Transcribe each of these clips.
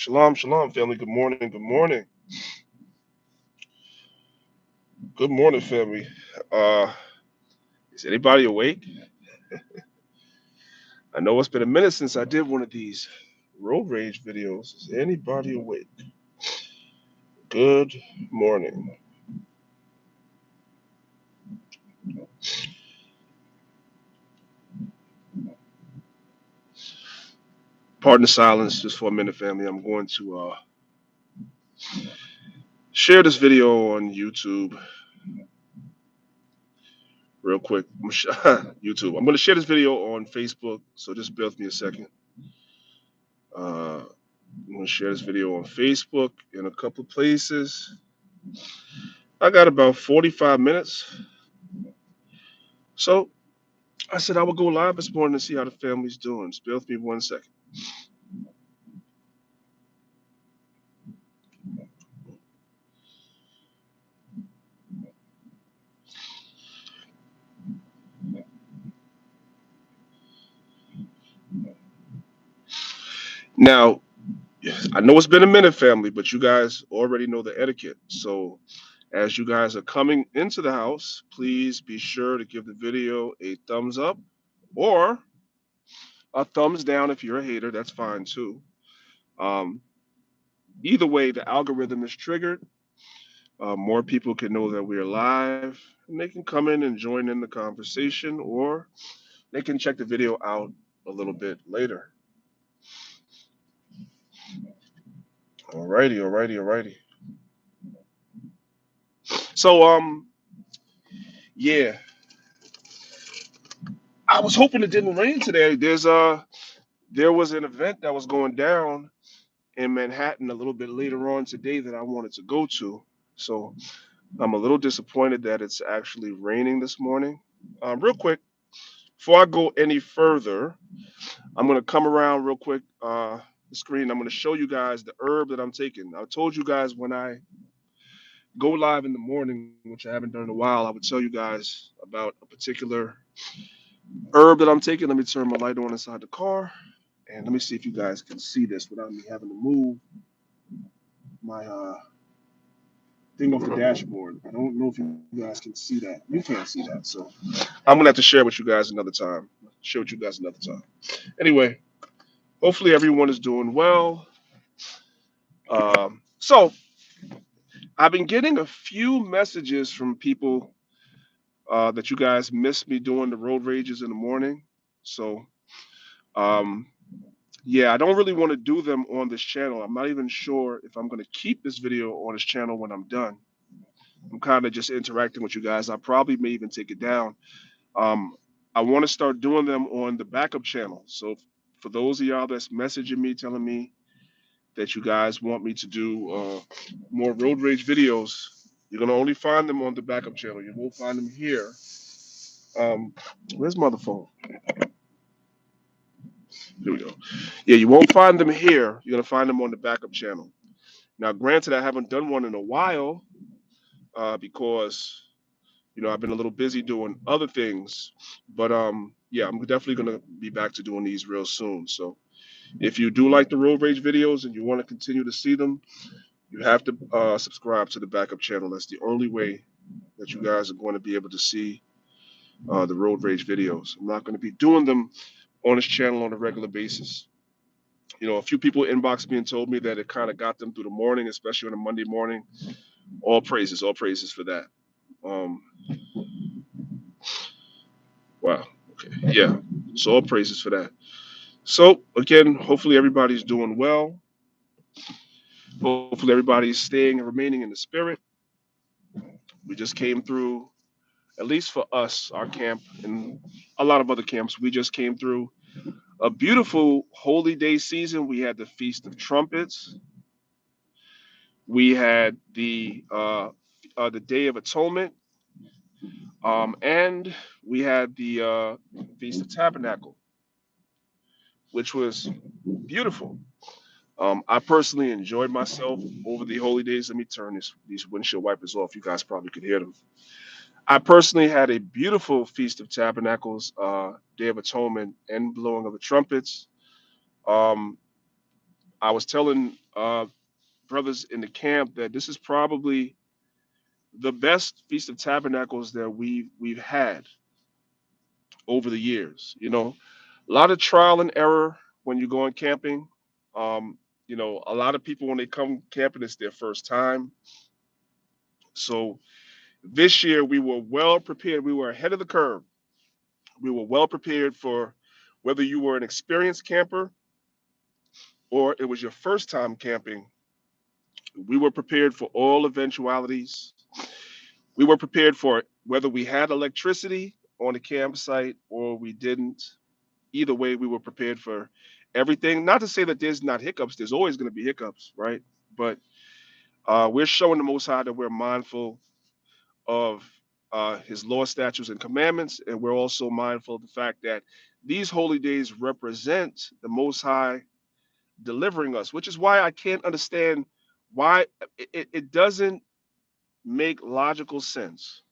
Shalom, shalom, family. Good morning, good morning, good morning, family. Uh, is anybody awake? I know it's been a minute since I did one of these road rage videos. Is anybody awake? Good morning. Pardon the silence, just for a minute, family. I'm going to share this video on YouTube real quick. YouTube. I'm going to share this video on Facebook, so just bear with me a second. I'm going to share this video on Facebook in a couple of places. I got about 45 minutes. So I said I would go live this morning to see how the family's doing. Just bear with me 1 second. Now, I know it's been a minute, family, but you guys already know the etiquette. So, as you guys are coming into the house, please be sure to give the video a thumbs up or a thumbs down if you're a hater. That's fine too. Um, Either way, the algorithm is triggered. More people can know that we're live, and they can come in and join in the conversation, or they can check the video out a little bit later. Alrighty, alrighty, alrighty. So, yeah, I was hoping it didn't rain today. There was an event that was going down in Manhattan a little bit later on today that I wanted to go to. So I'm a little disappointed that it's actually raining this morning. Real quick, before I go any further, I'm gonna come around real quick. The screen. I'm gonna show you guys the herb that I'm taking. I told you guys when I go live in the morning, which I haven't done in a while, I would tell you guys about a particular herb that I'm taking. Let me turn my light on inside the car, and let me see if you guys can see this without me having to move my thing off the dashboard. I don't know if you guys can see that. You can't see that, so I'm gonna have to share with you guys another time. Share with you guys another time. Anyway, hopefully everyone is doing well. So I've been getting a few messages from people that you guys miss me doing the road rages in the morning. So um, yeah, I don't really want to do them on this channel. I'm not even sure if I'm going to keep this video on this channel when I'm done. I'm kind of just interacting with you guys. I probably may even take it down. Um, I want to start doing them on the backup channel. So for those of y'all that's messaging me, telling me that you guys want me to do more road rage videos, you're gonna only find them on the backup channel. You won't find them here. Where's my other phone? Here we go. Yeah, you won't find them here. You're gonna find them on the backup channel. Now, granted, I haven't done one in a while because I've been a little busy doing other things. But yeah, I'm definitely gonna be back to doing these real soon. So if you do like the road rage videos and you want to continue to see them, you have to subscribe to the backup channel. That's the only way that you guys are going to be able to see the road rage videos. I'm not going to be doing them on this channel on a regular basis. A few people inboxed me and told me that it kind of got them through the morning, especially on a Monday morning. All praises for that. Um, wow. Okay. Yeah. So all praises for that. So again, hopefully everybody's doing well. Hopefully everybody's staying and remaining in the spirit. We just came through, at least for us, our camp and a lot of other camps. We just came through a beautiful holy day season. We had the Feast of Trumpets. We had the Day of Atonement, and we had the Feast of Tabernacle, which was beautiful. I personally enjoyed myself over the holy days. Let me turn these windshield wipers off. You guys probably could hear them. I personally had a beautiful Feast of Tabernacles, Day of Atonement, and blowing of the trumpets. Um, I was telling brothers in the camp that this is probably the best Feast of Tabernacles that we've had over the years. A lot of trial and error when you're going camping. Um, a lot of people when they come camping, it's their first time. So this year we were well prepared. We were ahead of the curve. We were well prepared for whether you were an experienced camper or it was your first time camping. We were prepared for all eventualities. We were prepared for whether we had electricity on the campsite or we didn't. Either way, we were prepared for everything. Not to say that there's not hiccups. There's always going to be hiccups, right? But we're showing the Most High that we're mindful of His law, statutes, and commandments, and we're also mindful of the fact that these holy days represent the Most High delivering us, which is why I can't understand why it doesn't make logical sense.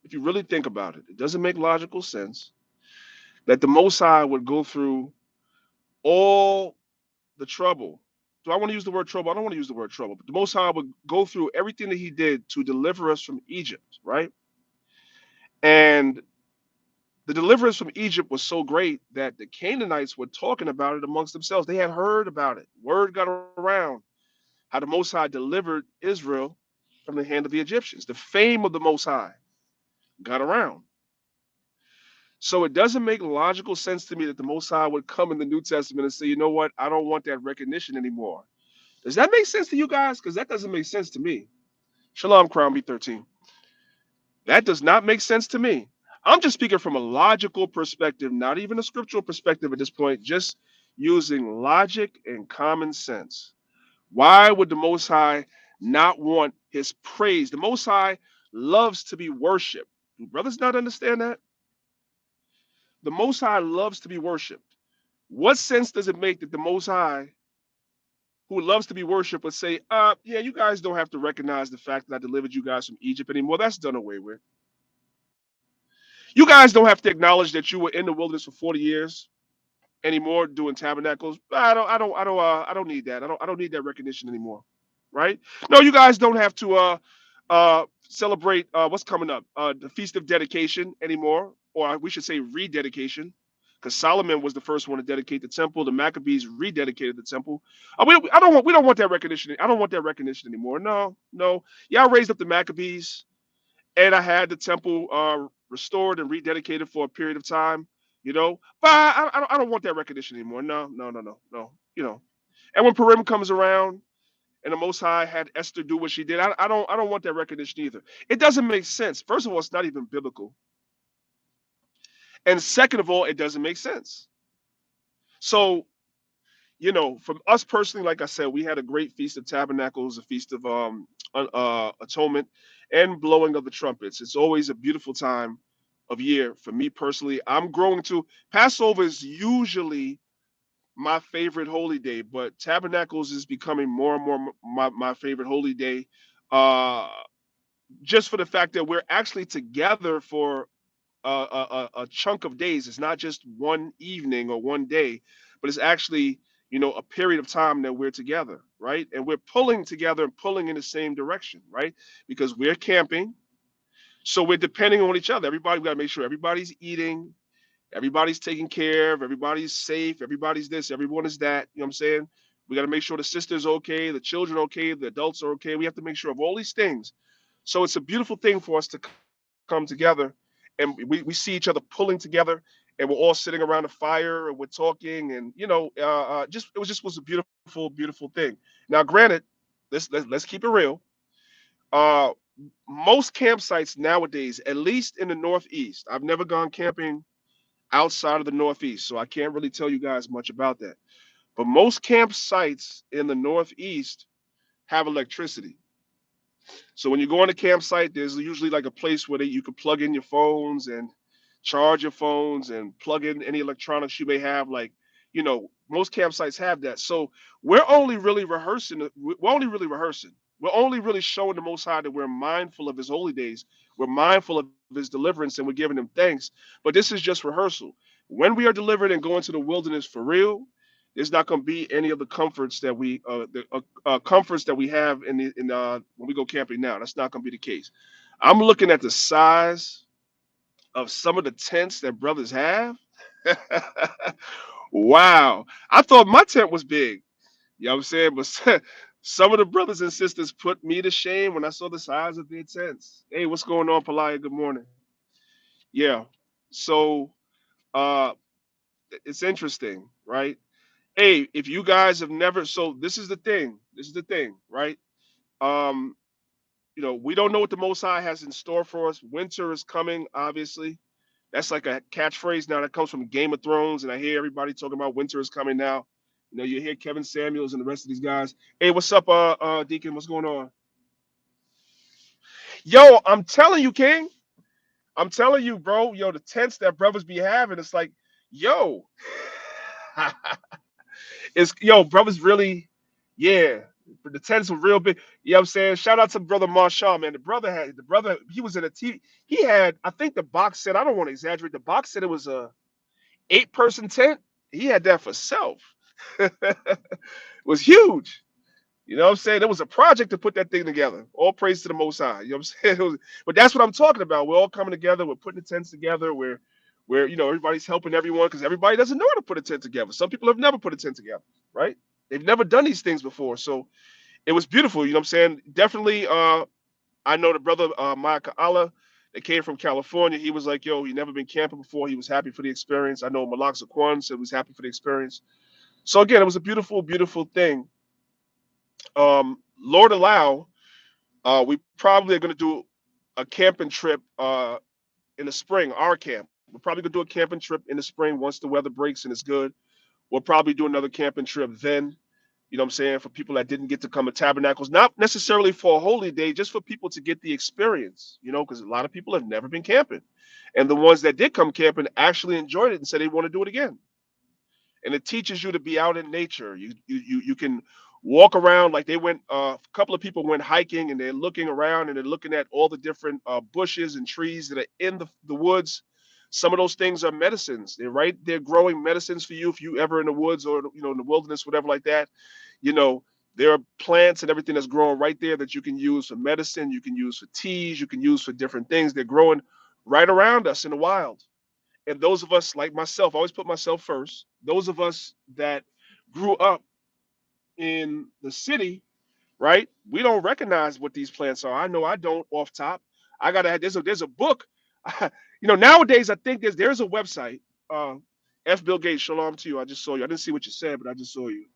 If you really think about it, it doesn't make logical sense that the Most High would go through all the trouble. Do I want to use the word trouble? I don't want to use the word trouble, but the Most High would go through everything that He did to deliver us from Egypt, right? And the deliverance from Egypt was so great that the Canaanites were talking about it amongst themselves. They had heard about it. Word got around how the Most High delivered Israel from the hand of the Egyptians. The fame of the Most High got around. So it doesn't make logical sense to me that the Most High would come in the New Testament and say, you know what, I don't want that recognition anymore. Does that make sense to you guys? Because that doesn't make sense to me. Shalom, Crown B13. That does not make sense to me. I'm just speaking from a logical perspective, not even a scriptural perspective at this point, just using logic and common sense. Why would the Most High not want His praise? The Most High loves to be worshiped. Do brothers not understand that? The Most High loves to be worshiped. What sense does it make that the Most High, who loves to be worshipped, would say, yeah, you guys don't have to recognize the fact that I delivered you guys from Egypt anymore. That's done away with. You guys don't have to acknowledge that you were in the wilderness for 40 years anymore doing tabernacles. I don't need that. I don't need that recognition anymore. Right? No, you guys don't have to celebrate what's coming up, the Feast of Dedication anymore, or we should say rededication, because Solomon was the first one to dedicate the temple. The Maccabees rededicated the temple. We don't want that recognition. I don't want that recognition anymore. No, no. Yeah, I raised up the Maccabees, and I had the temple restored and rededicated for a period of time. But I don't want that recognition anymore. No, no, no, no, no. And when Purim comes around, and the Most High had Esther do what she did. I don't want that recognition either. It doesn't make sense. First of all, it's not even biblical, and second of all, it doesn't make sense. So, from us personally, like I said, we had a great Feast of Tabernacles, a Feast of Atonement, and blowing of the trumpets. It's always a beautiful time of year for me personally. I'm growing to Passover is usually my favorite holy day, but Tabernacles is becoming more and more my favorite holy day. Uh, just for the fact that we're actually together for a chunk of days. It's not just one evening or one day, but it's actually a period of time that we're together, right? And we're pulling together and pulling in the same direction, right? Because we're camping, so we're depending on each other. Everybody, we got to make sure everybody's eating, everybody's taken care of, everybody's safe, everybody's this, everyone is that. You know what I'm saying? We got to make sure the sister's okay, the children okay, the adults are okay. We have to make sure of all these things. So it's a beautiful thing for us to come together, and we see each other pulling together, and we're all sitting around the fire and we're talking, and just it was a beautiful, beautiful thing. Now, granted, let's keep it real. Uh, Most campsites nowadays, at least in the Northeast, I've never gone camping outside of the Northeast, so I can't really tell you guys much about that. But most campsites in the Northeast have electricity. So when you go on a campsite, there's usually like a place where you can plug in your phones and charge your phones and plug in any electronics you may have. Like, most campsites have that. So we're only really rehearsing. We're only really rehearsing. We're only really showing the Most High that we're mindful of His holy days. We're mindful of His deliverance, and we're giving Him thanks. But this is just rehearsal. When we are delivered and go into the wilderness for real, there's not going to be any of the comforts that comforts that we have when we go camping now. That's not going to be the case. I'm looking at the size of some of the tents that brothers have. Wow. I thought my tent was big. You know what I'm saying? But some of the brothers and sisters put me to shame when I saw the size of their tents. Hey, what's going on, Palaya? Good morning. Yeah. So uh it's interesting, right? Hey, if you guys have never, so this is the thing. This is the thing, right? Um, we don't know what the Most High has in store for us. Winter is coming, obviously. That's like a catchphrase now that comes from Game of Thrones, and I hear everybody talking about winter is coming now. You hear Kevin Samuels and the rest of these guys. Hey, what's up, Deacon? What's going on? Yo, I'm telling you, King. I'm telling you, bro. Yo, the tents that brothers be having, it's like, yo, it's yo, brothers really, yeah. The tents were real big. You know what I'm saying? Shout out to brother Marshall, man. The brother, he was in a TV. He had, I think the box set, I don't want to exaggerate. The box set, it was a 8-person tent. He had that for self. It was huge. You know what I'm saying? It was a project to put that thing together. All praise to the Most High. You know what I'm saying? But that's what I'm talking about. We're all coming together. We're putting the tents together. We're everybody's helping everyone because everybody doesn't know how to put a tent together. Some people have never put a tent together, right? They've never done these things before. So it was beautiful. You know what I'm saying? Definitely. I know the brother Maccabeestv that came from California. He was like, yo, he never been camping before. He was happy for the experience. I know Malak Zaquan said he was happy for the experience. So again, it was a beautiful, beautiful thing. Lord allow, we probably are going to do a camping trip in the spring. Our camp. We're probably going to do a camping trip in the spring once the weather breaks and it's good. We'll probably do another camping trip then. You know what I'm saying? For people that didn't get to come to Tabernacles, not necessarily for a holy day, just for people to get the experience, because a lot of people have never been camping. And the ones that did come camping actually enjoyed it and said they want to do it again. And it teaches you to be out in nature. You can walk around like they went. A couple of people went hiking and they're looking around and they're looking at all the different bushes and trees that are in the woods. Some of those things are medicines. They're right. They're growing medicines for you if you ever in the woods or in the wilderness, whatever like that. You know there are plants and everything that's growing right there that you can use for medicine. You can use for teas. You can use for different things. They're growing right around us in the wild. And those of us like myself, I always put myself first. Those of us that grew up in the city, right? We don't recognize what these plants are. I know I don't off top. I gotta have there's a book. Nowadays I think there's a website. Uh, F. Bill Gates, shalom to you. I just saw you. I didn't see what you said, but I just saw you.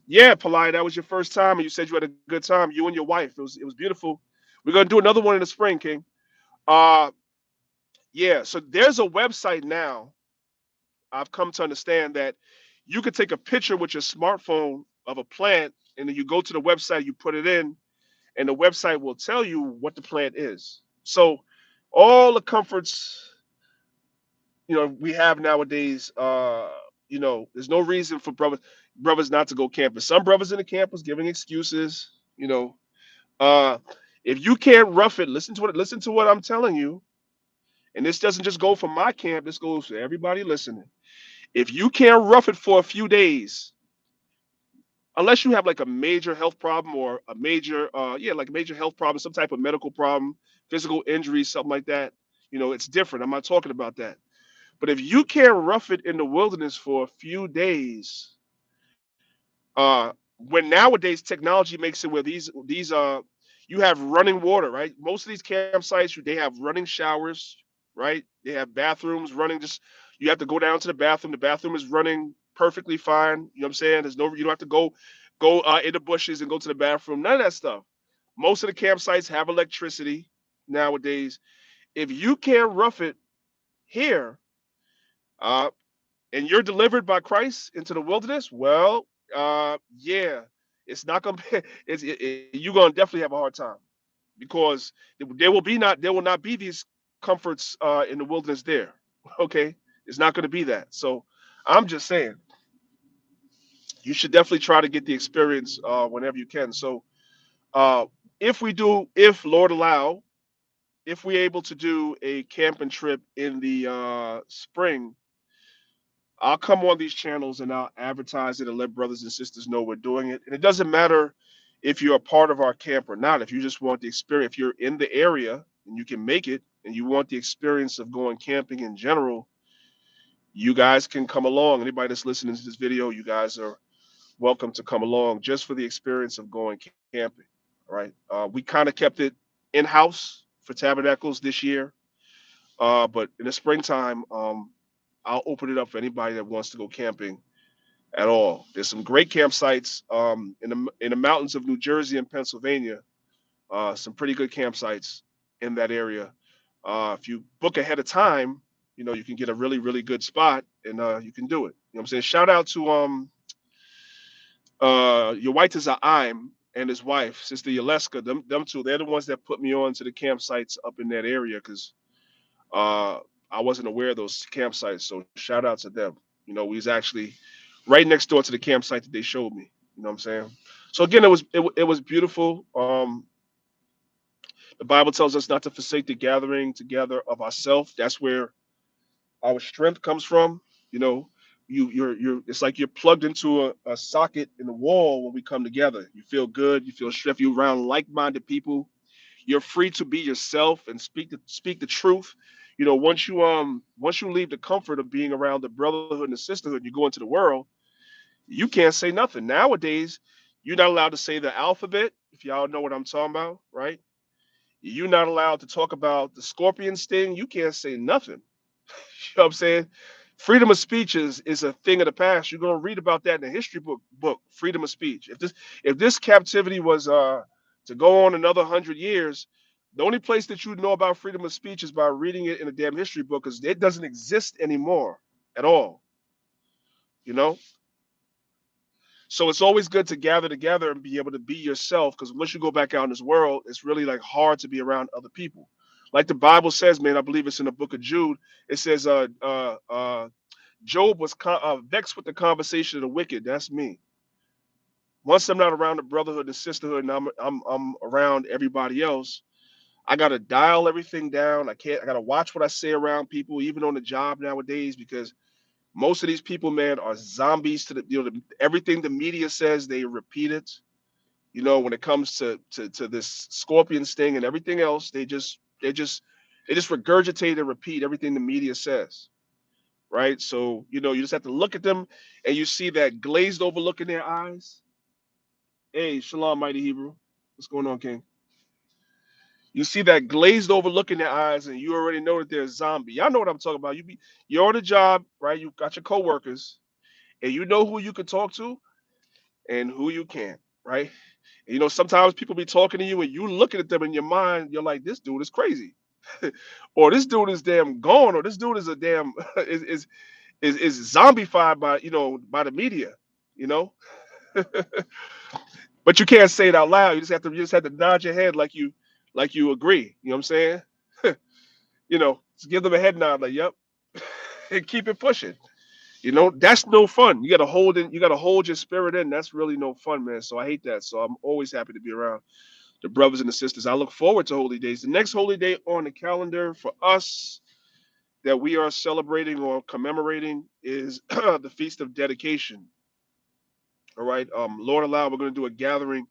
Yeah, Polite, that was your first time, and you said you had a good time. You and your wife. It was beautiful. We're gonna do another one in the spring, King. Uh, yeah. So there's a website now. I've come to understand that you could take a picture with your smartphone of a plant, and then you go to the website, you put it in, and the website will tell you what the plant is. So all the comforts we have nowadays, there's no reason for brothers not to go camping. Some brothers in the campus giving excuses. Uh, if you can't rough it, listen to what I'm telling you. And this doesn't just go for my camp. This goes for everybody listening. If you can't rough it for a few days, unless you have like a major health problem or a major like a major health problem, some type of medical problem, physical injury, something like that, it's different. I'm not talking about that. But if you can't rough it in the wilderness for a few days, when nowadays technology makes it where these you have running water, right? Most of these campsites, they have running showers, right? They have bathrooms running. Just you have to go down to the bathroom. The bathroom is running perfectly fine. You know what I'm saying? You don't have to go in the bushes and go to the bathroom. None of that stuff. Most of the campsites have electricity nowadays. If you can't rough it here, uh, and you're delivered by Christ into the wilderness, well, yeah, it's not gonna be. You're gonna definitely have a hard time because there will not be these comforts in the wilderness there. Okay, it's not going to be that. So I'm just saying you should definitely try to get the experience whenever you can. So uh, if Lord allow, if we're able to do a camping trip in the spring, I'll come on these channels and I'll advertise it and let brothers and sisters know we're doing it. And it doesn't matter if you're a part of our camp or not. If you just want the experience, if you're in the area and you can make it and you want the experience of going camping in general, you guys can come along. Anybody that's listening to this video, you guys are welcome to come along just for the experience of going camping. All right. We kind of kept it in house for tabernacles this year. But in the springtime, I'll open it up for anybody that wants to go camping at all. There's some great campsites in the mountains of New Jersey and Pennsylvania. Some pretty good campsites in that area. If you book ahead of time, you can get a really really good spot and you can do it. You know what I'm saying? Shout out to your white is I'm and his wife, Sister Yaleska. Them two, they're the ones that put me on to the campsites up in that area because uh, I wasn't aware of those campsites. So shout out to them. We was actually right next door to the campsite that they showed me. You know what I'm saying? So again, it was beautiful. The Bible tells us not to forsake the gathering together of ourselves. That's where our strength comes from. You know, you're it's like you're plugged into a socket in the wall when we come together. You feel good, you feel strength, you're around like-minded people. You're free to be yourself and speak the truth. Once you leave the comfort of being around the brotherhood and the sisterhood, and you go into the world, you can't say nothing. Nowadays, you're not allowed to say the alphabet, if y'all know what I'm talking about, right? You're not allowed to talk about the scorpion sting. You can't say nothing. You know what I'm saying? Freedom of speech is a thing of the past. You're gonna read about that in the history book, freedom of speech. If this captivity was to go on another 100 years, the only place that you know about freedom of speech is by reading it in a damn history book, because it doesn't exist anymore at all. You know? So it's always good to gather together and be able to be yourself, because once you go back out in this world, it's really like hard to be around other people. Like the Bible says, man, I believe it's in the book of Jude. It says, Job was vexed with the conversation of the wicked. That's me. Once I'm not around the brotherhood and sisterhood, and I'm around everybody else, I gotta dial everything down. I can't. I gotta watch what I say around people, even on the job nowadays, because most of these people, man, are zombies to everything the media says. They repeat it. When it comes to this scorpion sting and everything else, they just regurgitate and repeat everything the media says. Right? So, you just have to look at them and you see that glazed over look in their eyes. Hey, Shalom, mighty Hebrew. What's going on, King? You see that glazed over look in their eyes, and you already know that they're a zombie. Y'all know what I'm talking about. You're on the job, right? You got your coworkers, and you know who you can talk to and who you can't, right? And, sometimes people be talking to you, and you looking at them in your mind, you're like, this dude is crazy, or this dude is damn gone, or this dude is a damn is zombified by the media, you know. But you can't say it out loud. You just have to nod your head like you agree. You know what I'm saying? Just give them a head nod like, yep, and keep it pushing. That's no fun. You gotta hold your spirit in. That's really no fun, man. So I hate that. So I'm always happy to be around the brothers and the sisters. I look forward to holy days. The next holy day on the calendar for us that we are celebrating or commemorating is the Feast of Dedication. All right. Lord allow, we're going to do a gathering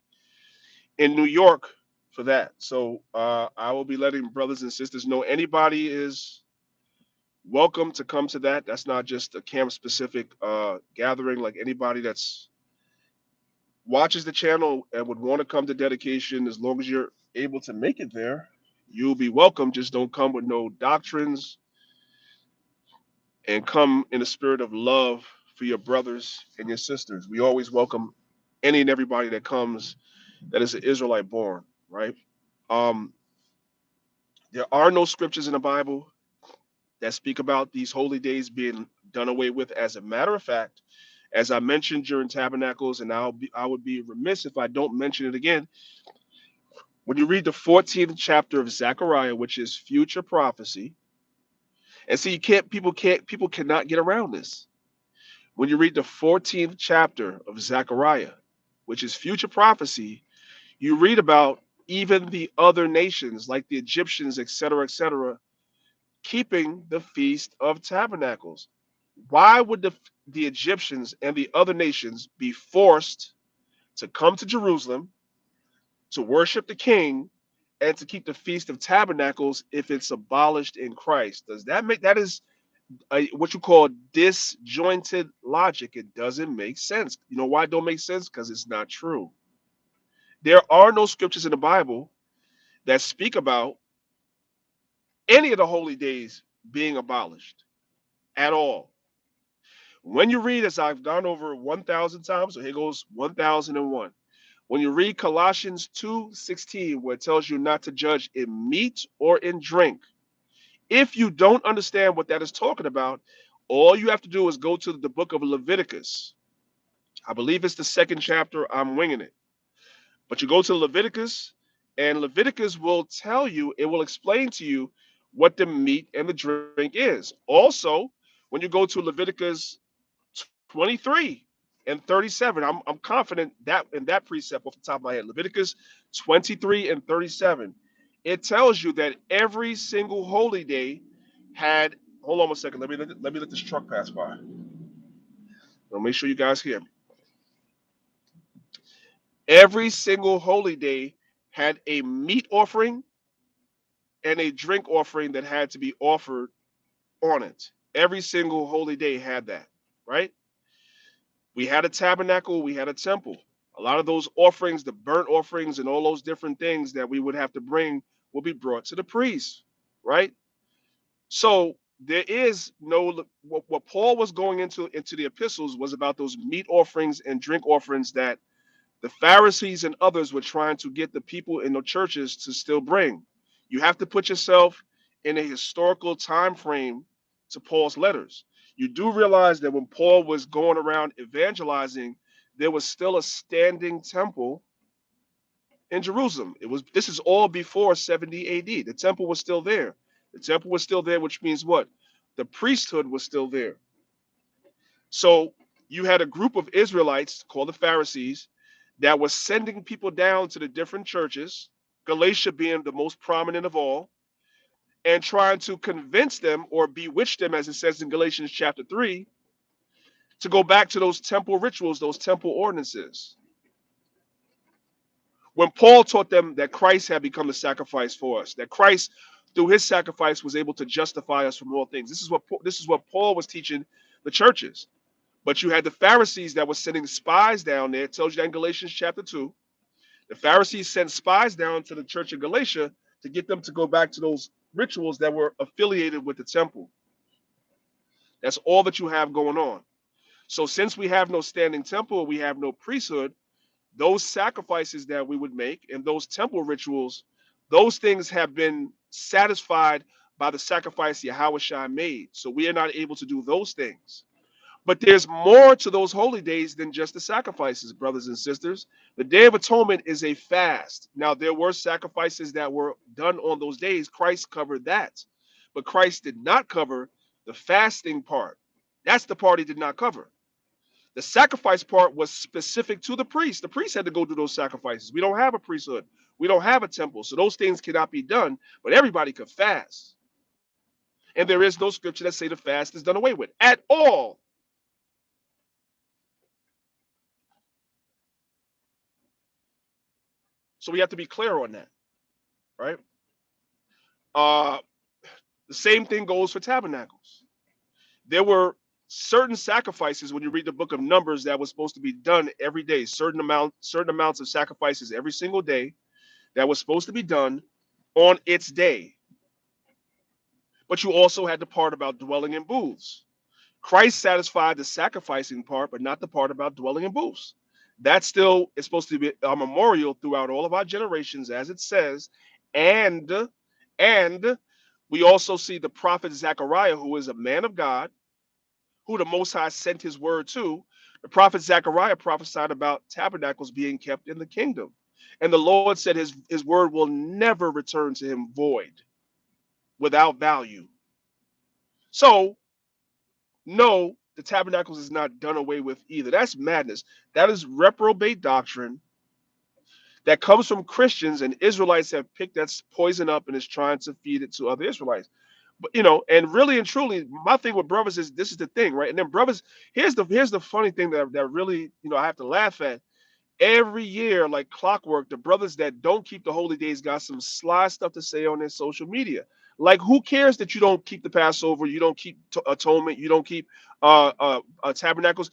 in New York for that. So I will be letting brothers and sisters know anybody is welcome to come to that. That's not just a camp specific gathering. Like anybody that's watches the channel and would want to come to dedication, as long as you're able to make it there, you'll be welcome. Just don't come with no doctrines, and come in a spirit of love for your brothers and your sisters. We always welcome any and everybody that comes that is an Israelite born, right? Um, there are no scriptures in the Bible that speak about these holy days being done away with. As a matter of fact, as I mentioned during Tabernacles, and I would be remiss if I don't mention it again. When you read the 14th chapter of Zechariah, which is future prophecy, and see, people cannot get around this. When you read the 14th chapter of Zechariah, which is future prophecy, you read about even the other nations like the Egyptians, etc., keeping the Feast of Tabernacles. Why would the Egyptians and the other nations be forced to come to Jerusalem to worship the king and to keep the Feast of Tabernacles if it's abolished in Christ? Does that make that is what you call disjointed logic? It doesn't make sense. You know why it don't make sense? Because it's not true. There are no scriptures in the Bible that speak about any of the holy days being abolished at all. When you read, as I've gone over 1,000 times, so here goes 1,001. When you read Colossians 2:16, where it tells you not to judge in meat or in drink, if you don't understand what that is talking about, all you have to do is go to the book of Leviticus. I believe it's the second chapter. I'm winging it. But you go to Leviticus, and Leviticus will tell you, it will explain to you what the meat and the drink is. Also, when you go to Leviticus 23 and 37, I'm confident that in that precept off the top of my head, Leviticus 23 and 37, it tells you that every single holy day had, hold on one second, let me let this truck pass by. I'll make sure you guys hear me. Every single holy day had a meat offering and a drink offering that had to be offered on it. Every single holy day had that, right? We had a tabernacle, we had a temple. A lot of those offerings, the burnt offerings, and all those different things that we would have to bring will be brought to the priest, right? So there is no what Paul was going into the epistles was about those meat offerings and drink offerings that the Pharisees and others were trying to get the people in the churches to still bring. You have to put yourself in a historical time frame to Paul's letters. You do realize that when Paul was going around evangelizing, there was still a standing temple in Jerusalem. This is all before 70 AD. The temple was still there. The temple was still there, which means what? The priesthood was still there. So you had a group of Israelites called the Pharisees that was sending people down to the different churches, Galatia being the most prominent of all, and trying to convince them or bewitch them, as it says in Galatians chapter 3, to go back to those temple rituals, those temple ordinances. When Paul taught them that Christ had become the sacrifice for us, that Christ, through his sacrifice, was able to justify us from all things. This is what Paul was teaching the churches. But you had the Pharisees that were sending spies down there. It tells you that in Galatians chapter 2. The Pharisees sent spies down to the church of Galatia to get them to go back to those rituals that were affiliated with the temple. That's all that you have going on. So since we have no standing temple, we have no priesthood, those sacrifices that we would make and those temple rituals, those things have been satisfied by the sacrifice Yahweh made. So we are not able to do those things. But there's more to those holy days than just the sacrifices, brothers and sisters. The Day of Atonement is a fast. Now, there were sacrifices that were done on those days. Christ covered that. But Christ did not cover the fasting part. That's the part he did not cover. The sacrifice part was specific to the priest. The priest had to go do those sacrifices. We don't have a priesthood. We don't have a temple. So those things cannot be done, but everybody could fast. And there is no scripture that say the fast is done away with at all. So we have to be clear on that, right? Uh, the same thing goes for tabernacles. There were certain sacrifices when you read the book of Numbers that was supposed to be done every day. Certain amounts of sacrifices every single day that was supposed to be done on its day. But you also had the part about dwelling in booths. Christ satisfied the sacrificing part, but not the part about dwelling in booths. That still is supposed to be a memorial throughout all of our generations, as it says. And and we also see the prophet Zechariah, who is a man of God, who the Most High sent his word to. The prophet Zechariah prophesied about tabernacles being kept in the kingdom. And the Lord said his word will never return to him void, without value. So no, the tabernacles is not done away with either. That's madness. That is reprobate doctrine that comes from Christians, and Israelites have picked that poison up and is trying to feed it to other Israelites. But and really and truly, my thing with brothers is this is the thing, right? And then brothers, here's the funny thing that really, I have to laugh at. Every year, like clockwork, the brothers that don't keep the holy days got some sly stuff to say on their social media. Like, who cares that you don't keep the Passover, you don't keep atonement, you don't keep tabernacles?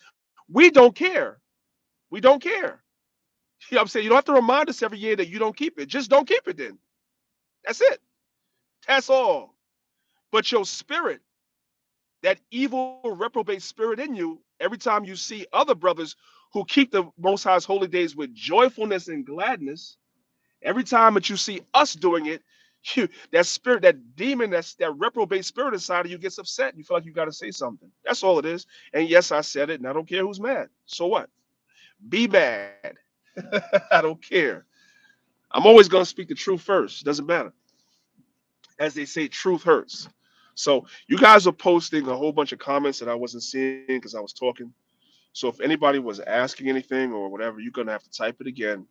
We don't care. We don't care. You know what I'm saying? You don't have to remind us every year that you don't keep it. Just don't keep it then. That's it. That's all. But your spirit, that evil reprobate spirit in you, every time you see other brothers who keep the Most High's holy days with joyfulness and gladness, every time that you see us doing it, that spirit, that demon, that reprobate spirit inside of you gets upset. You feel like you got to say something. That's all it is. And yes, I said it, and I don't care who's mad. So what? Be mad. I don't care. I'm always going to speak the truth first. Doesn't matter. As they say, truth hurts. So you guys are posting a whole bunch of comments that I wasn't seeing because I was talking. So if anybody was asking anything or whatever, you're gonna have to type it again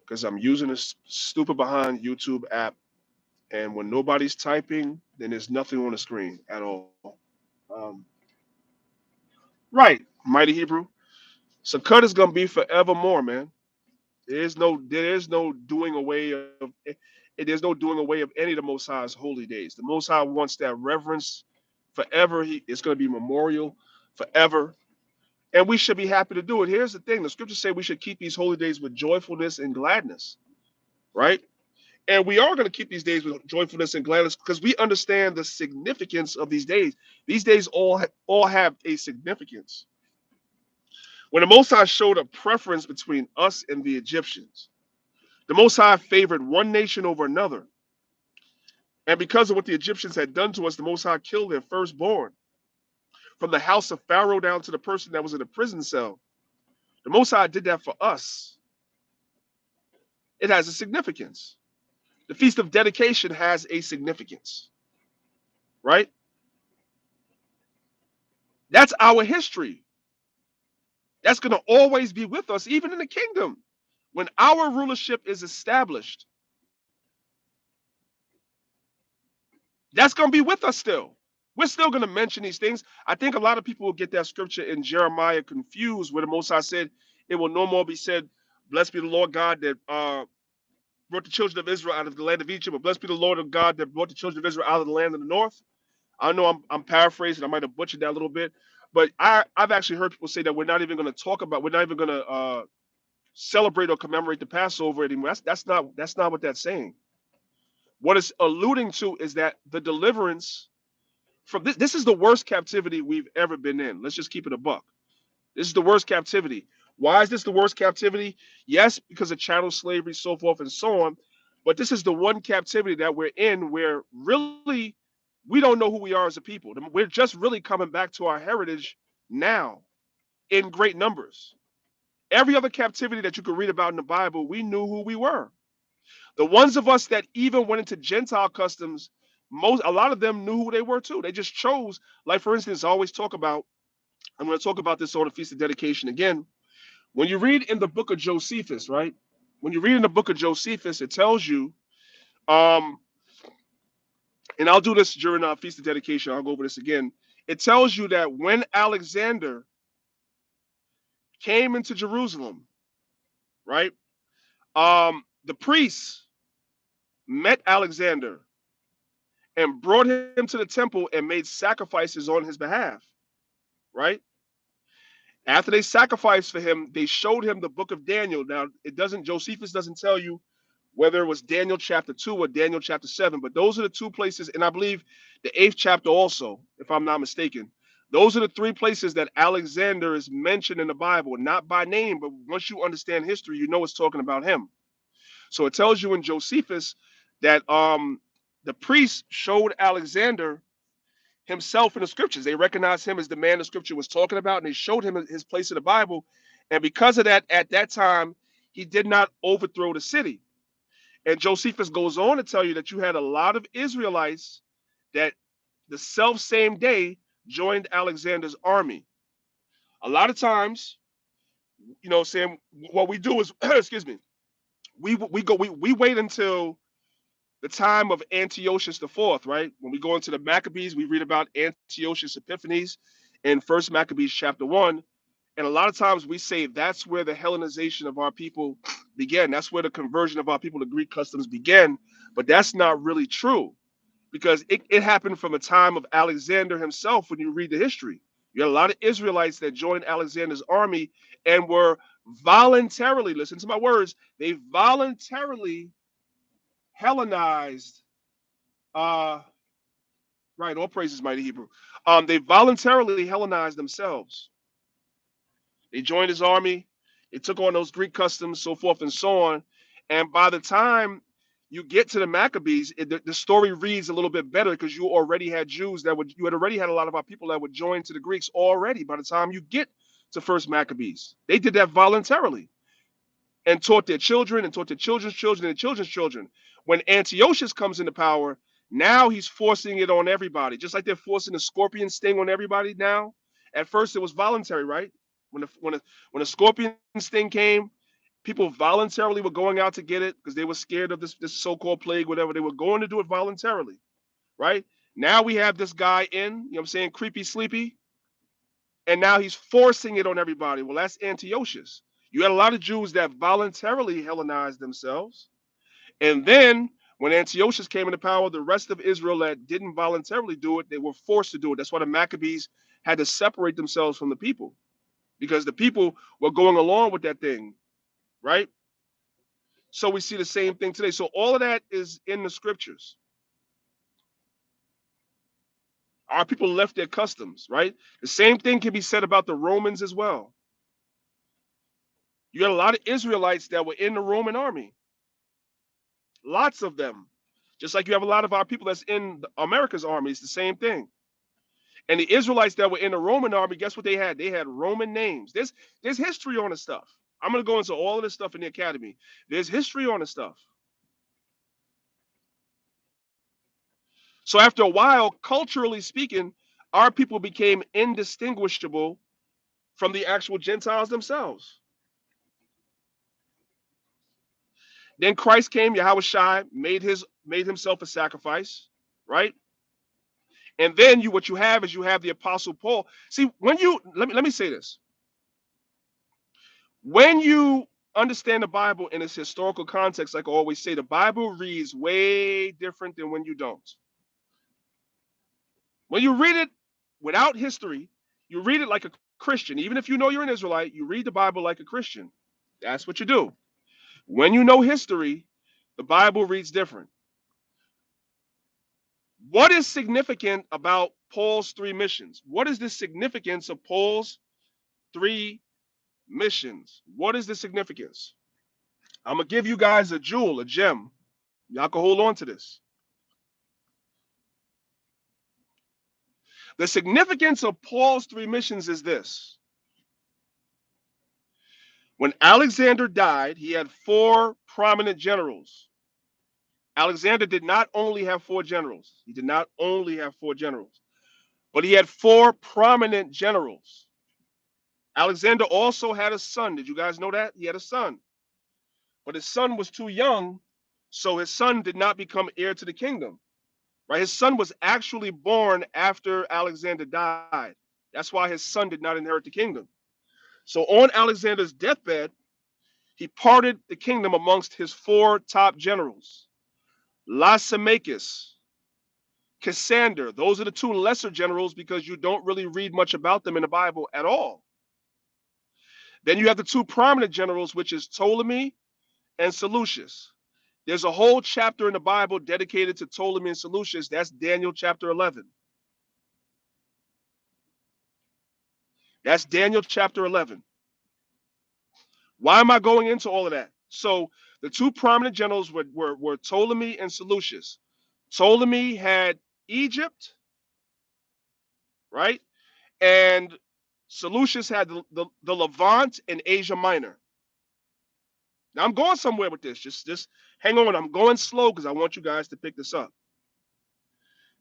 because I'm using this stupid behind YouTube app. And when nobody's typing, then there's nothing on the screen at all. Um, right, Mighty Hebrew. So cut is gonna be forevermore, man. There is no doing away of there's no doing away of any of the Most High's holy days. The Most High wants that reverence forever. It's going to be memorial forever, and we should be happy to do it. Here's the thing: the scriptures say we should keep these holy days with joyfulness and gladness, right? And we are going to keep these days with joyfulness and gladness because we understand the significance of these days. These days all have a significance. When the Most High showed a preference between us and the Egyptians, the Most High favored one nation over another. And because of what the Egyptians had done to us, the Most High killed their firstborn, from the house of Pharaoh down to the person that was in a prison cell. The Most High did that for us. It has a significance. The Feast of Dedication has a significance, right? That's our history. That's going to always be with us, even in the kingdom. When our rulership is established, that's going to be with us still. We're still going to mention these things. I think a lot of people will get that scripture in Jeremiah confused, where the Most High said, "It will no more be said, blessed be the Lord God that brought the children of Israel out of the land of Egypt, but blessed be the Lord of God that brought the children of Israel out of the land of the north." I know I'm paraphrasing. I might have butchered that a little bit, but I've actually heard people say that we're not even going to celebrate or commemorate the Passover anymore. That's not what that's saying. What it's alluding to is that the deliverance from this is the worst captivity we've ever been in. Let's just keep it a buck. This is the worst captivity. Why is this the worst captivity? Yes, because of chattel slavery, so forth and so on. But this is the one captivity that we're in where really we don't know who we are as a people. We're just really coming back to our heritage now in great numbers. Every other captivity that you could read about in the Bible, we knew who we were. The ones of us that even went into Gentile customs, a lot of them knew who they were too. They just chose, like for instance, I always talk about, I'm going to talk about this on the Feast of Dedication again. When you read in the book of Josephus, right? When you read in the book of Josephus, it tells you, um, and I'll do this during our Feast of Dedication, I'll go over this again. It tells you that when Alexander came into Jerusalem, right? The priests met Alexander and brought him to the temple and made sacrifices on his behalf, right? After they sacrificed for him, they showed him the book of Daniel. Now, Josephus doesn't tell you whether it was Daniel chapter 2 or Daniel chapter 7, but those are the two places, and I believe the eighth chapter also, if I'm not mistaken. Those are the three places that Alexander is mentioned in the Bible, not by name, but once you understand history, you know it's talking about him. So it tells you in Josephus that the priests showed Alexander himself in the scriptures. They recognized him as the man the scripture was talking about, and they showed him his place in the Bible. And because of that, at that time, he did not overthrow the city. And Josephus goes on to tell you that you had a lot of Israelites that the self same day joined Alexander's army. A lot of times, Sam, what we do is, excuse me, we wait until the time of Antiochus the Fourth, right? When we go into the Maccabees, we read about Antiochus Epiphanes in First Maccabees chapter 1. And a lot of times we say that's where the Hellenization of our people began. That's where the conversion of our people to Greek customs began. But that's not really true, because it happened from a time of Alexander himself. When you read the history, you had a lot of Israelites that joined Alexander's army and were voluntarily, listen to my words, they voluntarily Hellenized, uh, right, all praises mighty Hebrew. They voluntarily Hellenized themselves. They joined his army. They took on those Greek customs, so forth and so on. And by the time you get to the Maccabees, the story reads a little bit better, because you already had Jews that would, you had already had a lot of our people that would join to the Greeks already by the time you get to First Maccabees. They did that voluntarily and taught their children and taught their children's children and their children's children. When Antiochus comes into power, now he's forcing it on everybody, just like they're forcing the scorpion sting on everybody now. At first, it was voluntary, right? When the scorpion sting came, people voluntarily were going out to get it because they were scared of this so-called plague, whatever. They were going to do it voluntarily, right? Now we have this guy in, you know what I'm saying, creepy, sleepy, and now he's forcing it on everybody. Well, that's Antiochus. You had a lot of Jews that voluntarily Hellenized themselves. And then when Antiochus came into power, the rest of Israel that didn't voluntarily do it, they were forced to do it. That's why the Maccabees had to separate themselves from the people, because the people were going along with that thing, right? So we see the same thing today. So all of that is in the scriptures. Our people left their customs, right? The same thing can be said about the Romans as well. You had a lot of Israelites that were in the Roman army, lots of them. Just like you have a lot of our people that's in America's army, it's the same thing. And the Israelites that were in the Roman army, guess what they had? They had Roman names. There's history on the stuff. I'm gonna go into all of this stuff in the academy. There's history on the stuff. So after a while, culturally speaking, our people became indistinguishable from the actual Gentiles themselves. Then Christ came, Yahweh Shai, made himself a sacrifice, right? And then what you have is you have the Apostle Paul. See, when you let me say this. When you understand the Bible in its historical context, like I always say, the Bible reads way different than when you don't. When you read it without history, you read it like a Christian. Even if you know you're an Israelite, you read the Bible like a Christian. That's what you do. When you know history, the Bible reads different. What is significant about Paul's three missions? What is the significance of Paul's three missions? What is the significance? I'm going to give you guys a jewel, a gem. Y'all can hold on to this. The significance of Paul's three missions is this. When Alexander died, he had four prominent generals. Alexander did not only have four generals. He did not only have four generals, but he had four prominent generals. Alexander also had a son. Did you guys know that? He had a son. But his son was too young, so his son did not become heir to the kingdom. Right? His son was actually born after Alexander died. That's why his son did not inherit the kingdom. So on Alexander's deathbed, he parted the kingdom amongst his four top generals. Lysimachus, Cassander. Those are the two lesser generals because you don't really read much about them in the Bible at all. Then you have the two prominent generals, which is Ptolemy and Seleucus. There's a whole chapter in the Bible dedicated to Ptolemy and Seleucus. That's Daniel chapter 11. That's Daniel chapter 11. Why am I going into all of that? So the two prominent generals were Ptolemy and Seleucus. Ptolemy had Egypt, right? And Seleucus had the Levant and Asia Minor. Now I'm going somewhere with this. Just hang on. I'm going slow because I want you guys to pick this up.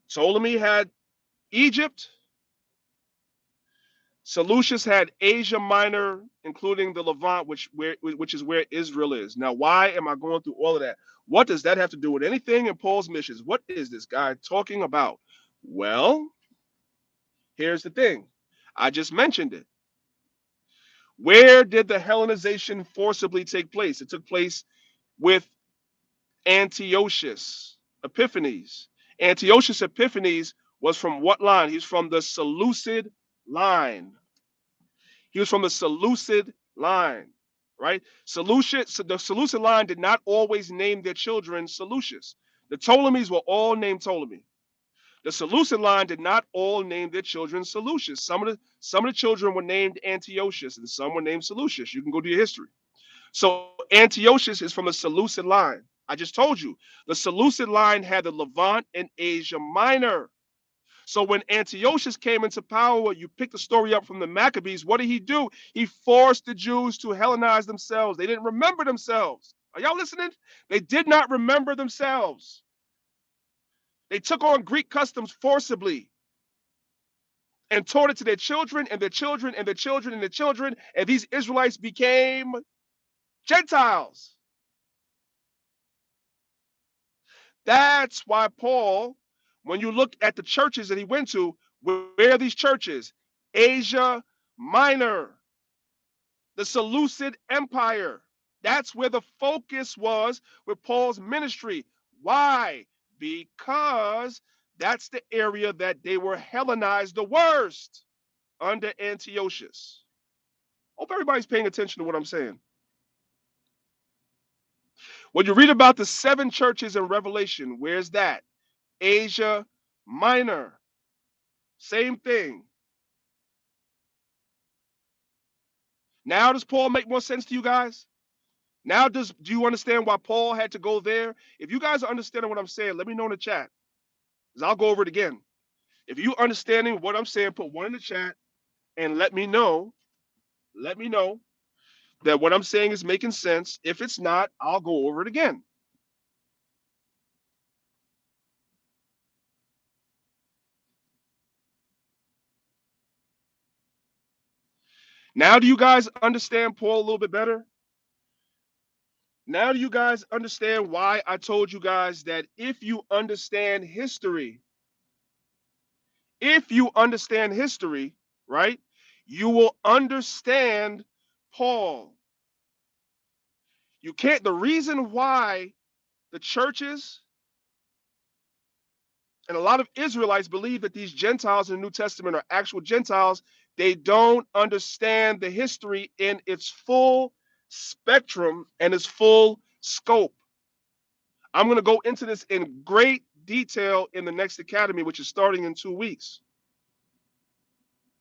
Ptolemy had Egypt, Seleucus had Asia Minor, including the Levant, which is where Israel is. Now, why am I going through all of that? What does that have to do with anything in Paul's missions? What is this guy talking about? Well, here's the thing. I just mentioned it. Where did the Hellenization forcibly take place? It took place with Antiochus Epiphanes. Antiochus Epiphanes was from what line? He's from the Seleucid line. He was from the Seleucid line, right? The Seleucid line did not always name their children Seleucus. The Ptolemies were all named Ptolemy. The Seleucid line did not all name their children Seleucus. Some of the children were named Antiochus, and some were named Seleucus. You can go do your history. So Antiochus is from the Seleucid line. I just told you the Seleucid line had the Levant and Asia Minor. So when Antiochus came into power, you pick the story up from the Maccabees. What did he do? He forced the Jews to Hellenize themselves. They didn't remember themselves. Are y'all listening? They did not remember themselves. They took on Greek customs forcibly and taught it to their children and their children and their children and their children. And these Israelites became Gentiles. That's why Paul, when you look at the churches that he went to, where are these churches? Asia Minor, the Seleucid Empire. That's where the focus was with Paul's ministry. Why? Because that's the area that they were Hellenized the worst under Antiochus. Hope everybody's paying attention to what I'm saying. When you read about the 7 churches in Revelation, where's that? Asia Minor. Same thing. Now, does Paul make more sense to you guys? Now, do you understand why Paul had to go there? If you guys are understanding what I'm saying, let me know in the chat, because I'll go over it again. If you understanding what I'm saying, put 1 in the chat and let me know. Let me know that what I'm saying is making sense. If it's not, I'll go over it again. Now, do you guys understand Paul a little bit better? Now, do you guys understand why I told you guys that if you understand history, right, you will understand Paul. You can't, the reason why the churches and a lot of Israelites believe that these Gentiles in the New Testament are actual Gentiles, they don't understand the history in its full spectrum and its full scope. I'm going to go into this in great detail in the next academy, which is starting in 2 weeks.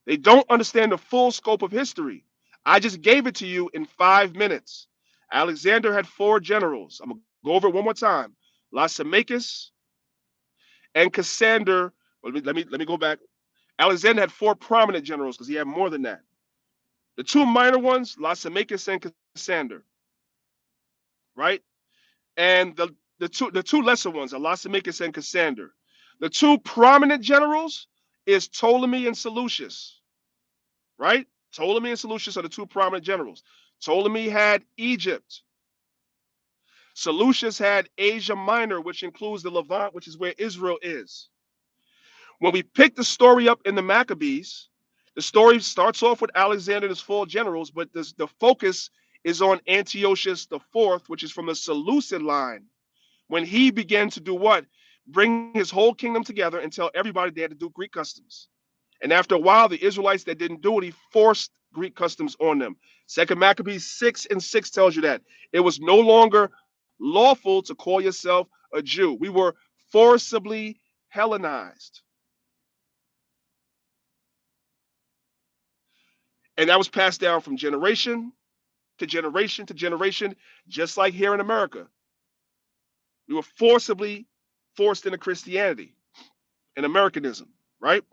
They don't understand the full scope of history. I just gave it to you in 5 minutes. Alexander had 4 generals. I'm going to go over it one more time. Lysimachus and Cassander. Let me go back. Alexander had 4 prominent generals because he had more than that. The 2 minor ones, Lysimachus and Cassander, right? And the two lesser ones are Lysimachus and Cassander. The 2 prominent generals is Ptolemy and Seleucus, right? Ptolemy and Seleucus are the 2 prominent generals. Ptolemy had Egypt. Seleucus had Asia Minor, which includes the Levant, which is where Israel is. When we pick the story up in the Maccabees, the story starts off with Alexander and his 4 generals, but the focus is on Antiochus IV, which is from the Seleucid line. When he began to do what? Bring his whole kingdom together and tell everybody they had to do Greek customs. And after a while, the Israelites that didn't do it, he forced Greek customs on them. Second Maccabees 6:6 tells you that it was no longer lawful to call yourself a Jew. We were forcibly Hellenized. And that was passed down from generation to generation to generation, just like here in America. We were forced into Christianity and Americanism, right?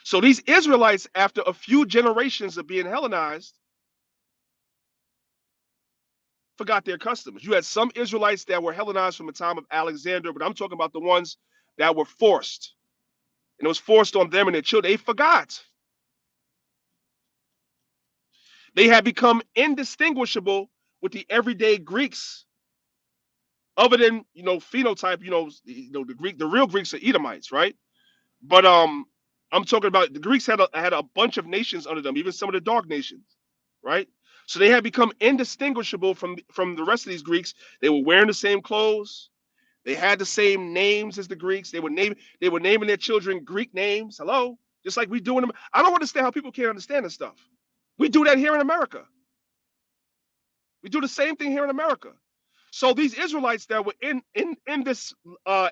So these Israelites, after a few generations of being Hellenized, forgot their customs. You had some Israelites that were Hellenized from the time of Alexander, but I'm talking about the ones that were forced. and it was forced on them and their children. They forgot. They had become indistinguishable with the everyday Greeks, other than phenotype. The Greek, the real Greeks are Edomites, right? But I'm talking about the Greeks had a bunch of nations under them, even some of the dark nations, right? So they had become indistinguishable from the rest of these Greeks. They were wearing the same clothes. They had the same names as the Greeks. They were naming their children Greek names. Hello, just like we do in them. I don't understand how people can't understand this stuff. We do that here in America. We do the same thing here in America. So these Israelites that were in this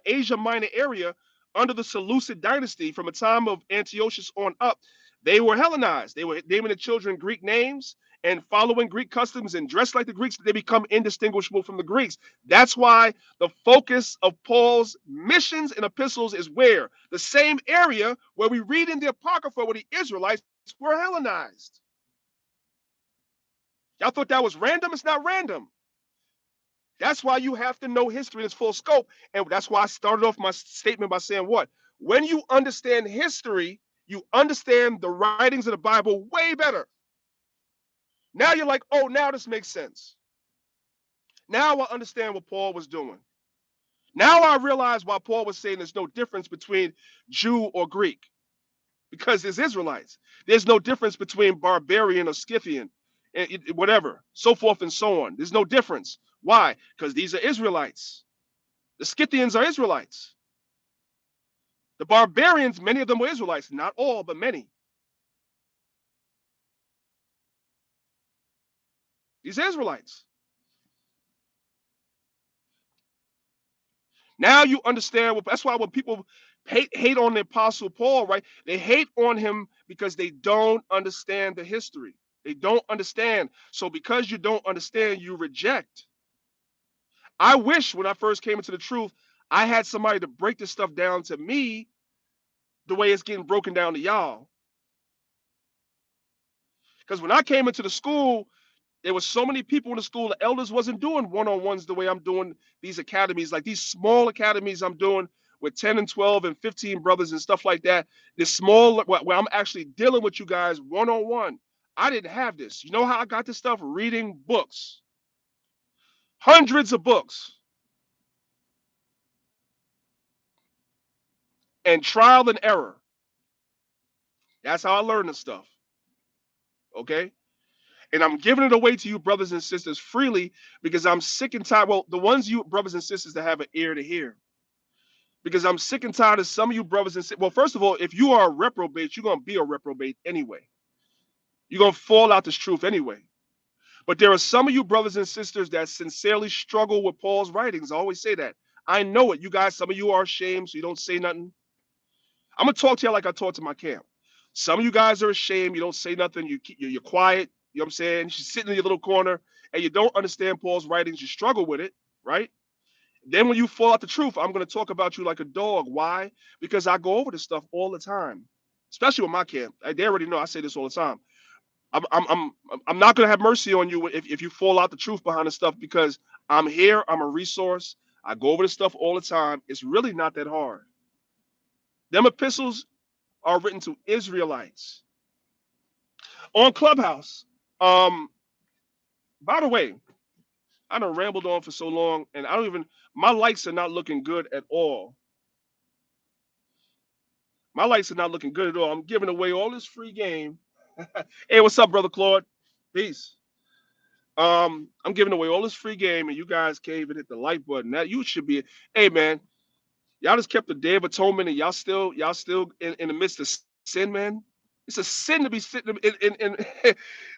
Asia Minor area under the Seleucid dynasty from the time of Antiochus on up, they were Hellenized. They were naming the children Greek names and following Greek customs and dressed like the Greeks. They become indistinguishable from the Greeks. That's why the focus of Paul's missions and epistles is where? The same area where we read in the Apocrypha where the Israelites were Hellenized. Y'all thought that was random? It's not random. That's why you have to know history in its full scope. And that's why I started off my statement by saying what? When you understand history, you understand the writings of the Bible way better. Now you're like, oh, now this makes sense. Now I understand what Paul was doing. Now I realize why Paul was saying there's no difference between Jew or Greek, because there's Israelites. There's no difference between barbarian or Scythian, whatever, so forth and so on. There's no difference. Why? Because these are Israelites. The Scythians are Israelites. The barbarians, many of them were Israelites. Not all, but many. These Israelites. Now you understand. That's why when people hate on the Apostle Paul, right? They hate on him because they don't understand the history. They don't understand. So because you don't understand, you reject. I wish when I first came into the truth, I had somebody to break this stuff down to me the way it's getting broken down to y'all. Because when I came into the school, there was so many people in the school. The elders wasn't doing one-on-ones the way I'm doing these academies, like these small academies I'm doing with 10 and 12 and 15 brothers and stuff like that. This small where I'm actually dealing with you guys one-on-one. I didn't have this. You know how I got this stuff? Reading books, hundreds of books, and trial and error. That's how I learned this stuff. Okay. And I'm giving it away to you, brothers and sisters, freely because I'm sick and tired. Well, the ones you brothers and sisters that have an ear to hear, because I'm sick and tired of some of you brothers and sisters. Well, first of all, if you are a reprobate, you're gonna be a reprobate anyway. You're gonna fall out this truth anyway. But there are some of you brothers and sisters that sincerely struggle with Paul's writings. I always say that. I know it. You guys, some of you are ashamed, so you don't say nothing. I'm gonna talk to you like I talk to my camp. Some of you guys are ashamed. You don't say nothing. You're quiet. You know what I'm saying? You're sitting in your little corner and you don't understand Paul's writings. You struggle with it, right? Then when you fall out the truth, I'm going to talk about you like a dog. Why? Because I go over this stuff all the time, especially with my camp. They already know I say this all the time. I'm not going to have mercy on you if you fall out the truth behind the stuff because I'm here. I'm a resource. I go over this stuff all the time. It's really not that hard. Them epistles are written to Israelites on Clubhouse. Um, by the way, I done rambled on for so long, and I don't even. My likes are not looking good at all. My likes are not looking good at all. I'm giving away all this free game. Hey, what's up, brother Claude? Peace. I'm giving away all this free game, and you guys can't even hit the like button. That you should be. Hey, man, y'all just kept the Day of Atonement, and y'all still in the midst of sin, man. It's a sin to be sitting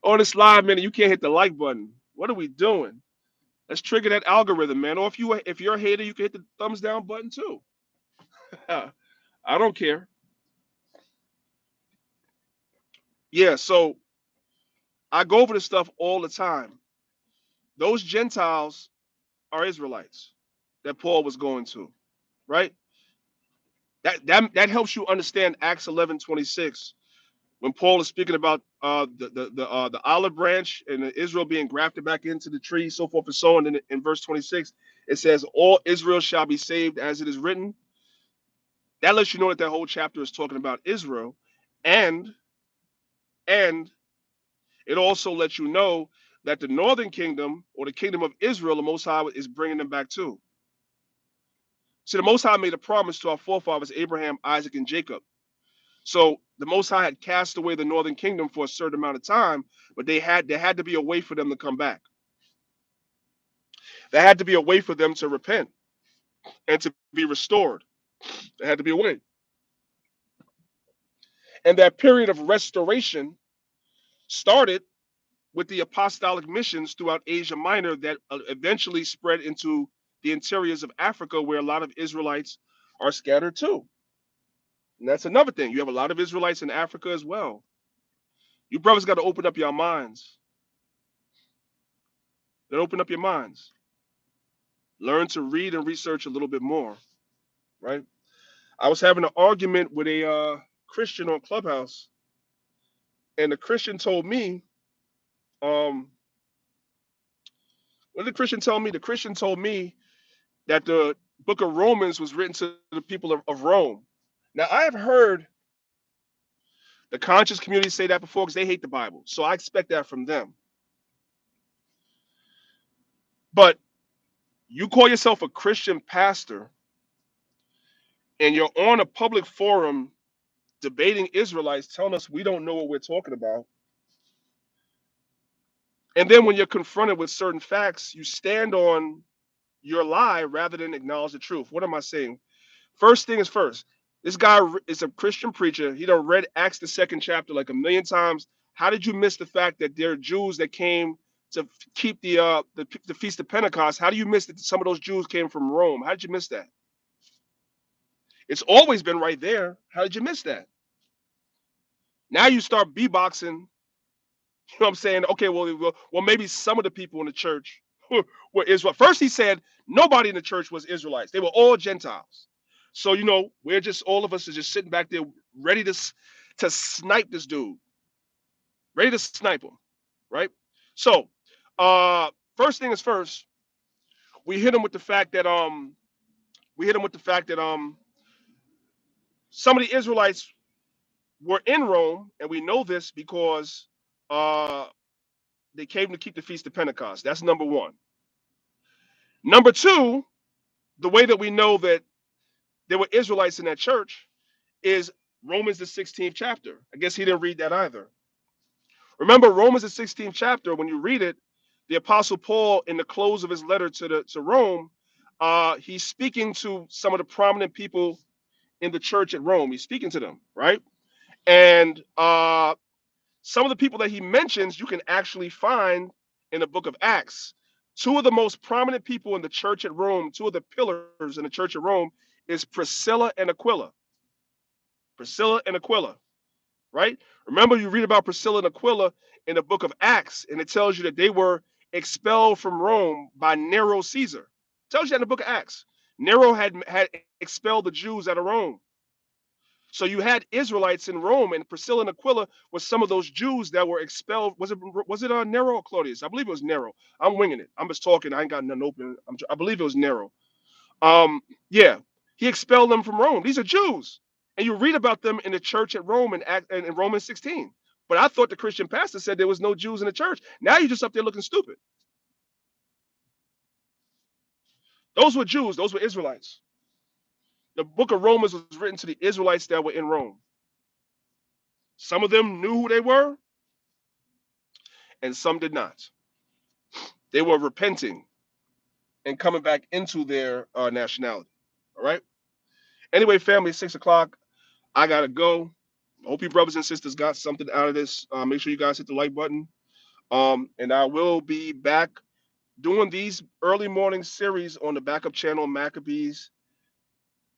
on this live, man, and you can't hit the like button. What are we doing? Let's trigger that algorithm, man. Or if you're a hater, you can hit the thumbs down button too. I don't care. Yeah, so I go over this stuff all the time. Those Gentiles are Israelites that Paul was going to, right? That helps you understand Acts 11:26 when Paul is speaking about the olive branch and Israel being grafted back into the tree, so forth and so on. In verse 26, it says, "All Israel shall be saved, as it is written." That lets you know that that whole chapter is talking about Israel, and and it also lets you know that the northern kingdom or the kingdom of Israel, the Most High is bringing them back too. See, the Most High made a promise to our forefathers Abraham, Isaac, and Jacob. So the Most High had cast away the northern kingdom for a certain amount of time, but there had to be a way for them to come back. There had to be a way for them to repent and to be restored. There had to be a way. And that period of restoration started with the apostolic missions throughout Asia Minor that eventually spread into the interiors of Africa, where a lot of Israelites are scattered too. And that's another thing. You have a lot of Israelites in Africa as well. You brothers got to open up your minds. Then open up your minds. Learn to read and research a little bit more, right? I was having an argument with a Christian on Clubhouse, and the Christian told me, um, what did the Christian tell me? The Christian told me that the book of Romans was written to the people of Rome. Now, I have heard the conscious community say that before because they hate the Bible. So I expect that from them. But you call yourself a Christian pastor and you're on a public forum debating Israelites, telling us we don't know what we're talking about. And then when you're confronted with certain facts, you stand on your lie rather than acknowledge the truth. What am I saying? First thing is first. This guy is a Christian preacher. He done read Acts the second chapter like a million times. How did you miss the fact that there are Jews that came to keep the feast of Pentecost? How do you miss that some of those Jews came from Rome? How did you miss that? It's always been right there. How did you miss that? Now you start b-boxing. You know what I'm saying? Okay, well, maybe some of the people in the church were Israel. First, he said nobody in the church was Israelites; they were all Gentiles. So we're just all of us are just sitting back there, ready to snipe this dude, ready to snipe him, right? So, first thing is first, we hit him with the fact that some of the Israelites were in Rome, and we know this because uh, they came to keep the feast of Pentecost. That's number one. Number two, the way that we know that there were Israelites in that church is Romans the 16th chapter. I guess he didn't read that either. Remember, Romans the 16th chapter, when you read it, the Apostle Paul, in the close of his letter to Rome, he's speaking to some of the prominent people in the church at Rome. He's speaking to them, right? And some of the people that he mentions, you can actually find in the book of Acts. Two of the most prominent people in the church at Rome, two of the pillars in the church at Rome, is Priscilla and Aquila. Priscilla and Aquila, right? Remember, you read about Priscilla and Aquila in the book of Acts, and it tells you that they were expelled from Rome by Nero Caesar. It tells you that in the book of Acts. Nero had expelled the Jews out of Rome. So you had Israelites in Rome, and Priscilla and Aquila was some of those Jews that were expelled. Was it Nero or Claudius? I believe it was Nero. I'm winging it. I'm just talking. I ain't got nothing open. I believe it was Nero. Yeah, he expelled them from Rome. These are Jews, and you read about them in the church at Rome in Romans 16. But I thought the Christian pastor said there was no Jews in the church. Now you're just up there looking stupid. Those were Jews. Those were Israelites. The book of Romans was written to the Israelites that were in Rome. Some of them knew who they were, and some did not. They were repenting and coming back into their nationality. All right. Anyway, family, 6 o'clock. I gotta go. Hope you brothers and sisters got something out of this. Make sure you guys hit the like button. And I will be back doing these early morning series on the backup channel Maccabees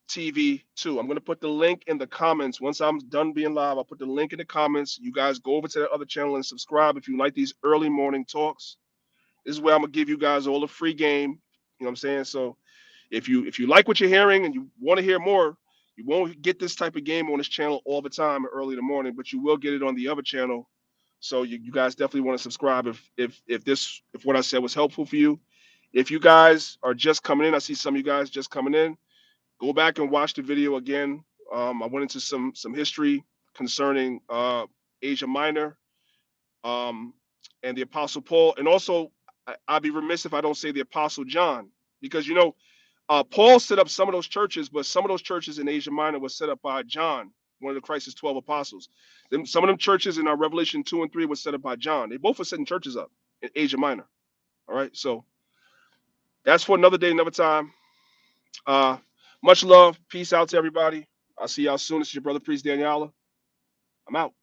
TV too. I'm gonna put the link in the comments. Once I'm done being live, I'll put the link in the comments. You guys go over to the other channel and subscribe if you like these early morning talks. This is where I'm gonna give you guys all the free game. You know what I'm saying? So if you like what you're hearing and you want to hear more, you won't get this type of game on this channel all the time early in the morning, but you will get it on the other channel. So you guys definitely want to subscribe if what I said was helpful for you. If you guys are just coming in, I see some of you guys just coming in. Go back and watch the video again. I went into some history concerning Asia Minor, um, and the Apostle Paul, and also I'd be remiss if I don't say the Apostle John, because Paul set up some of those churches, but some of those churches in Asia Minor were set up by John, one of the Christ's 12 apostles. Then some of them churches in our Revelation 2 and 3 were set up by John. They both were setting churches up in Asia Minor. All right, so that's for another day, another time. Uh, much love, peace out to everybody. I'll see y'all soon. This is your brother priest Danyaahla. I'm out.